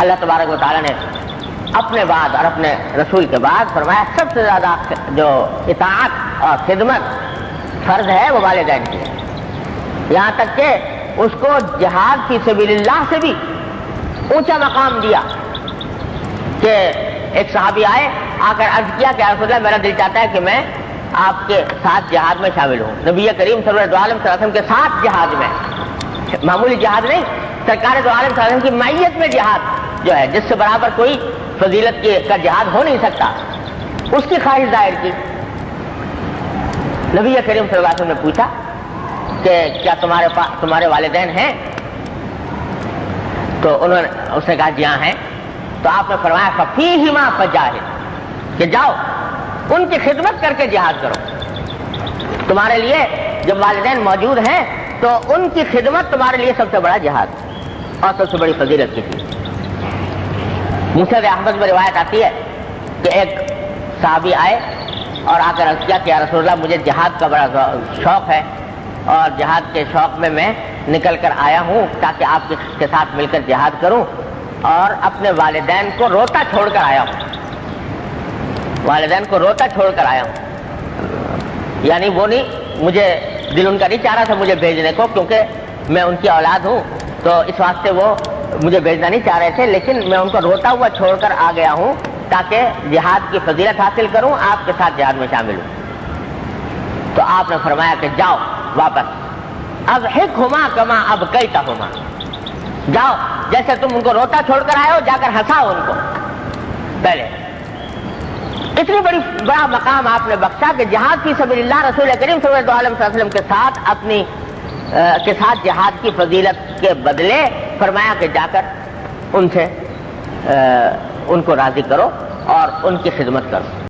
اللہ تبارک و تعالیٰ نے اپنے بعد اور اپنے رسول کے بعد فرمایا سب سے زیادہ جو اطاعت اور خدمت فرض ہے وہ والدین کی ہے، یہاں تک کہ اس کو جہاد فی سبیل اللہ سے بھی اونچا مقام دیا کہ ایک صحابی آئے، آ کر عرض کیا کہ یا رسول اللہ میرا دل چاہتا ہے کہ میں آپ کے ساتھ جہاد میں شامل ہوں، نبی کریم صلی اللہ علیہ وسلم کے ساتھ جہاد میں، معمولی جہاد نہیں، سرکار دو عالم صلی اللہ علیہ وسلم کی معیت میں جہاد جو ہے جس سے برابر کوئی فضیلت کا جہاد ہو نہیں سکتا، اس کی خواہش ظاہر کی۔ نبی کریم صلی اللہ علیہ وسلم نے پوچھا کہ کیا تمہارے والدین ہیں؟ تو اس نے کہا جی ہاں ہیں۔ تو آپ نے فرمایا فَفِيهِمَا فَجَاهِدْ کہ جاؤ ان کی خدمت کر کے جہاد کرو، تمہارے لیے جب والدین موجود ہیں تو ان کی خدمت تمہارے لیے سب سے بڑا جہاد اور سب سے بڑی فضیلت کی چیز۔ مسند احمد میں روایت آتی ہے کہ ایک صحابی آئے اور آ کر عرض کیا کہ یا رسول اللہ مجھے جہاد کا بڑا شوق ہے اور جہاد کے شوق میں نکل کر آیا ہوں تاکہ آپ کے ساتھ مل کر جہاد کروں، اور اپنے والدین کو روتا چھوڑ کر آیا ہوں، والدین کو روتا چھوڑ کر آیا ہوں، یعنی وہ نہیں، مجھے دل ان کا نہیں چاہ رہا تھا مجھے بھیجنے کو کیونکہ میں ان کی اولاد ہوں، تو اس واسطے وہ مجھے بھیجنا نہیں چاہ رہے تھے، لیکن میں ان کو روتا ہوا چھوڑ کر آ گیا ہوں تاکہ جہاد کی فضیلت حاصل کروں، آپ کے ساتھ جہاد میں شامل ہوں۔ تو آپ نے فرمایا کہ جاؤ واپس، اضحکہما کما ابکیتہما، جاؤ جیسے تم ان کو روتا چھوڑ کر آئے ہو جا کر ہنساؤ ان کو پہلے۔ اتنی بڑا مقام آپ نے بخشا کہ جہاد فی سبیل اللہ رسول کریم صلی اللہ علیہ وسلم کے ساتھ جہاد کی فضیلت کے بدلے فرمایا کہ جا کر ان سے ان کو راضی کرو اور ان کی خدمت کرو۔